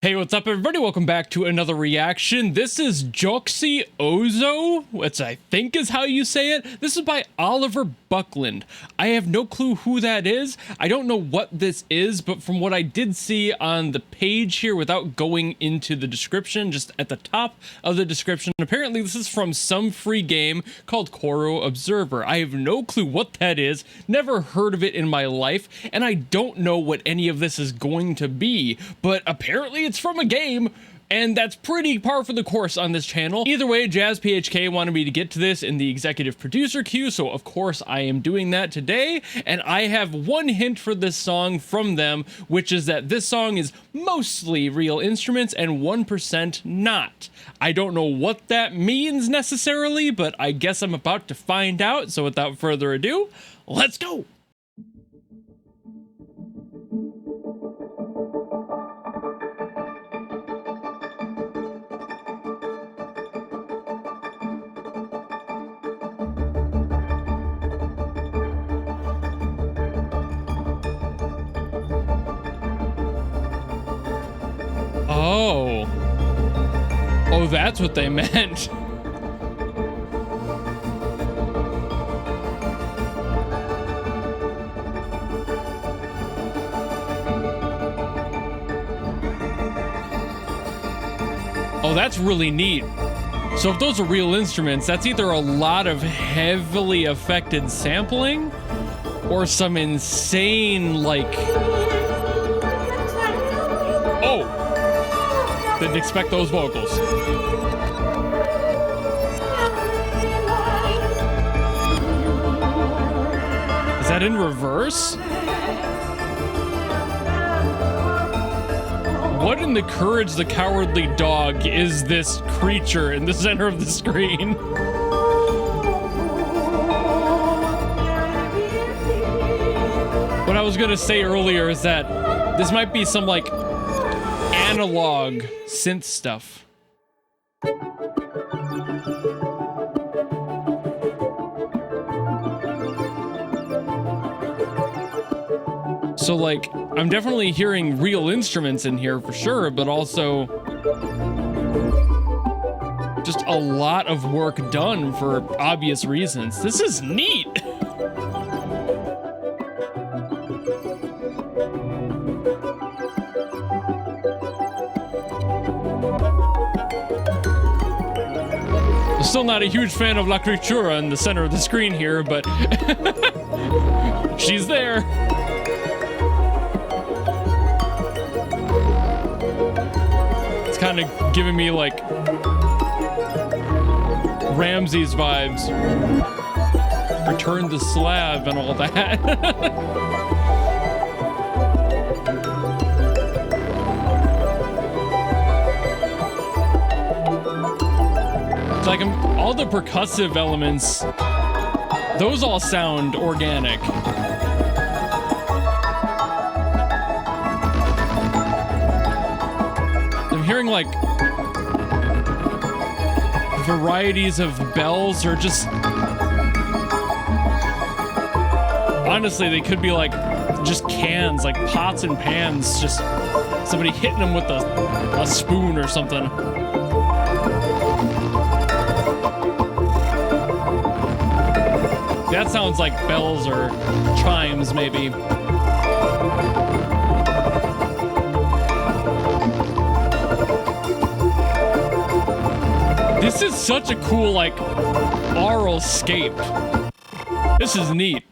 Hey, what's up everybody? Welcome back to another reaction. This is JOKZI OZO, which I think is how you say it. This is by Oliver Buckland. I have no clue who that is. I don't know what this is, but from what I did see on the page here without going into the description, just at the top of the description, apparently this is from some free game called Corru Observer. I have no clue what that is, never heard of it in my life, and I don't know what any of this is going to be, but apparently it's from a game, and that's pretty par for the course on this channel. Either way, JazzPHK wanted me to get to this in the executive producer queue, so of course I am doing that today, and I have one hint for this song from them, which is that this song is mostly real instruments and 1% not. I don't know what that means necessarily, but I guess I'm about to find out, so without further ado, let's go! Oh, that's what they meant. Oh, that's really neat. So if those are real instruments, that's either a lot of heavily affected sampling or some insane, like... Oh! Didn't expect those vocals. Is that in reverse? What in the Courage the Cowardly Dog is this creature in the center of the screen? What I was gonna say earlier is that this might be some, like, analog synth stuff. So, like, I'm definitely hearing real instruments in here for sure, but also just a lot of work done for obvious reasons. This is neat. I'm still not a huge fan of La Creatura in the center of the screen here, but she's there. It's kind of giving me like Ramses vibes. Return the Slab and all that. It's like all the percussive elements, those all sound organic. I'm hearing like varieties of bells, or just honestly they could be like just cans, like pots and pans, just somebody hitting them with a spoon or something. That sounds like bells or chimes, maybe. This is such a cool, like, aural scape. This is neat.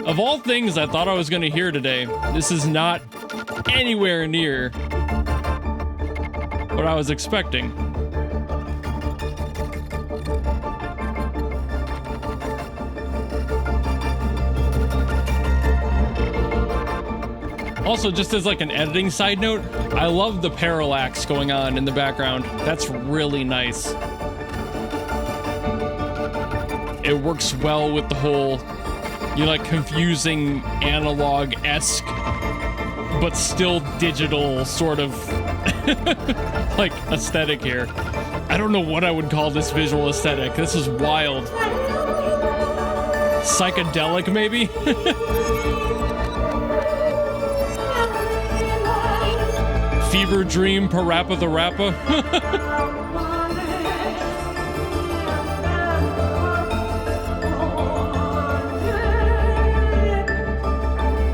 Of all things I thought I was going to hear today, this is not anywhere near what I was expecting. Also, just as like an editing side note, I love the parallax going on in the background. That's really nice. It works well with the whole, you know, like confusing analog-esque but still digital sort of like aesthetic here. I don't know what I would call this visual aesthetic. This is wild. Psychedelic, maybe? Fever Dream Parappa the Rappa.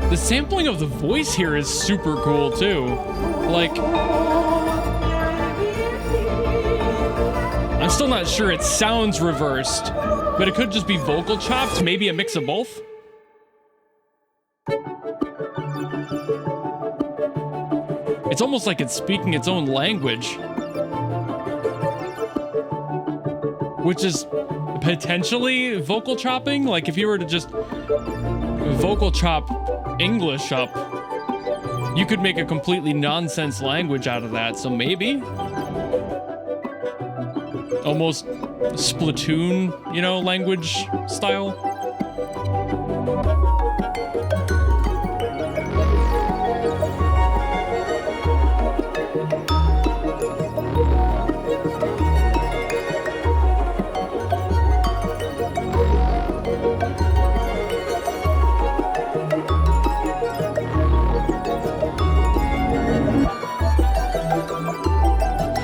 The sampling of the voice here is super cool too. Like, I'm still not sure it sounds reversed, but it could just be vocal chopped, maybe a mix of both. It's almost like it's speaking its own language, which is potentially vocal chopping. Like if you were to just vocal chop English up, you could make a completely nonsense language out of that. So maybe almost Splatoon, you know, language style.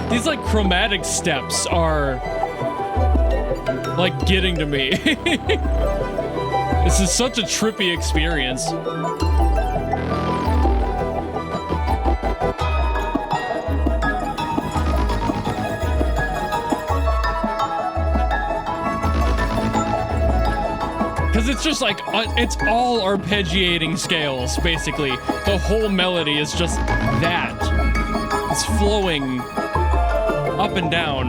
These like chromatic steps are like getting to me. This is such a trippy experience. Because it's just like, it's all arpeggiating scales, basically. The whole melody is just that. It's flowing up and down,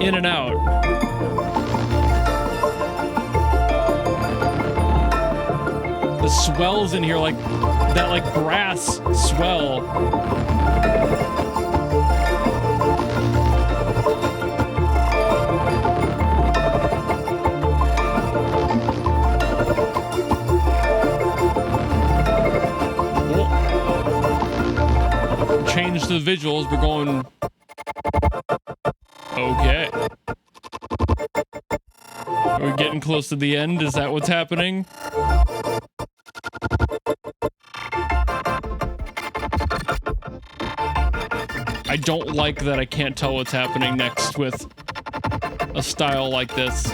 in and out. The swells in here, like that, like brass swell. Oh. Change the visuals. We're going. Okay. Are we getting close to the end? Is that what's happening? I don't like that I can't tell what's happening next with a style like this.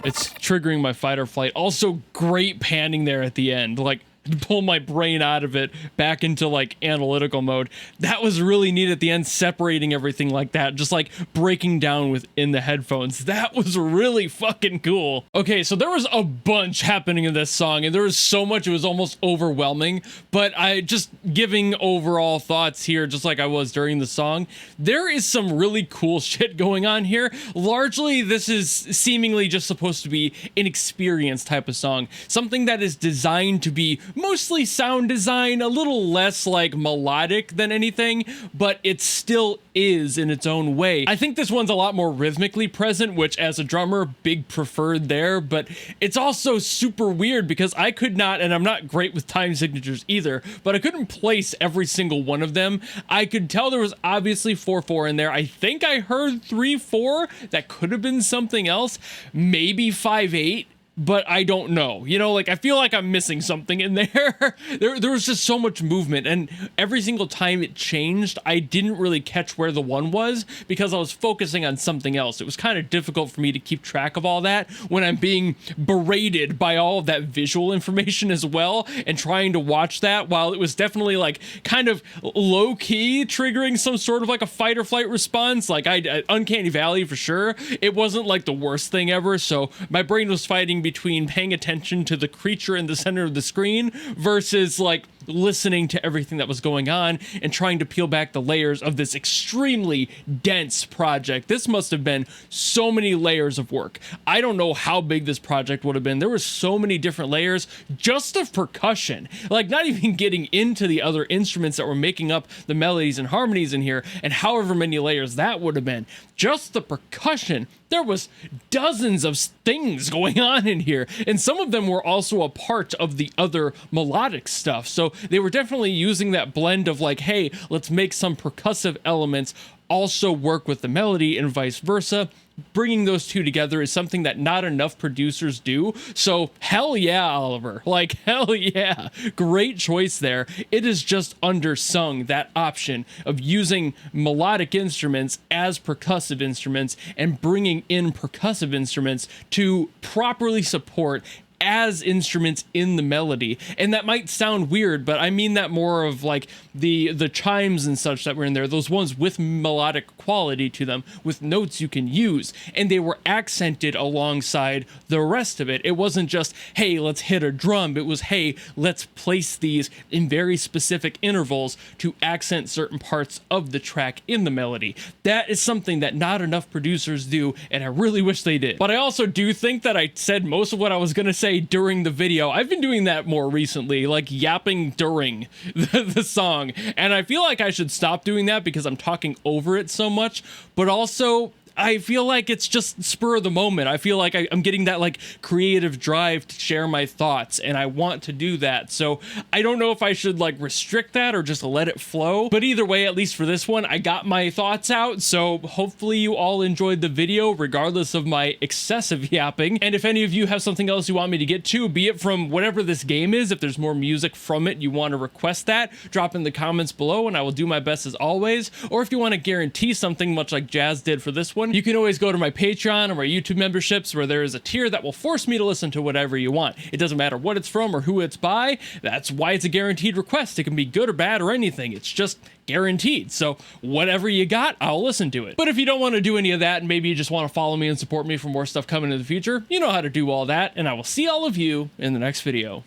It's triggering my fight or flight. Also, great panning there at the end. Like, pull my brain out of it back into like analytical mode. That was really neat at the end, separating everything like that, just like breaking down within the headphones. That was really fucking cool. Okay, so there was a bunch happening in this song, and there was so much, it was almost overwhelming, but I just giving overall thoughts here, just like I was during the song. There is some really cool shit going on here. Largely, this is seemingly just supposed to be an experience type of song, something that is designed to be mostly sound design, a little less like melodic than anything, but it still is in its own way. I think this one's a lot more rhythmically present, which as a drummer, big preferred there, but it's also super weird because I could not, and I'm not great with time signatures either, but I couldn't place every single one of them. I could tell there was obviously 4/4 in there. I think I heard 3/4. That could have been something else. Maybe 5/8. But I don't know, you know, like I feel like I'm missing something in there. There was just so much movement, and every single time it changed, I didn't really catch where the one was because I was focusing on something else. It was kind of difficult for me to keep track of all that when I'm being berated by all of that visual information as well, and trying to watch that while it was definitely like kind of low key triggering some sort of like a fight or flight response. Like Uncanny Valley for sure. It wasn't like the worst thing ever. So my brain was fighting between paying attention to the creature in the center of the screen versus like listening to everything that was going on and trying to peel back the layers of this extremely dense project. This must have been so many layers of work. I don't know how big this project would have been. There were so many different layers just of percussion, like not even getting into the other instruments that were making up the melodies and harmonies in here, and however many layers that would have been. Just the percussion. There was dozens of things going on in here, and some of them were also a part of the other melodic stuff. So they were definitely using that blend of like, hey, let's make some percussive elements also work with the melody and vice versa. Bringing those two together is something that not enough producers do. So hell yeah, Oliver, like hell yeah, great choice there. It is just undersung, that option of using melodic instruments as percussive instruments and bringing in percussive instruments to properly support as instruments in the melody. And that might sound weird, but I mean that more of like the chimes and such that were in there, those ones with melodic quality to them, with notes you can use, and they were accented alongside the rest of it. It wasn't just, hey, let's hit a drum. It was, hey, let's place these in very specific intervals to accent certain parts of the track in the melody. That is something that not enough producers do, and I really wish they did. But I also do think that I said most of what I was gonna say during the video. I've been doing that more recently, like yapping during the song, and I feel like I should stop doing that because I'm talking over it so much, but also I feel like it's just spur of the moment. I feel like I'm getting that like creative drive to share my thoughts, and I want to do that. So I don't know if I should like restrict that or just let it flow. But either way, at least for this one, I got my thoughts out. So hopefully you all enjoyed the video, regardless of my excessive yapping. And if any of you have something else you want me to get to, be it from whatever this game is, if there's more music from it, you want to request that, drop in the comments below and I will do my best as always. Or if you want to guarantee something much like Jazz did for this one, you can always go to my Patreon or my YouTube memberships, where there is a tier that will force me to listen to whatever you want. It doesn't matter what it's from or who it's by. That's why it's a guaranteed request. It can be good or bad or anything. It's just guaranteed. So whatever you got, I'll listen to it. But if you don't want to do any of that and maybe you just want to follow me and support me for more stuff coming in the future, you know how to do all that. And I will see all of you in the next video.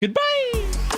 Goodbye!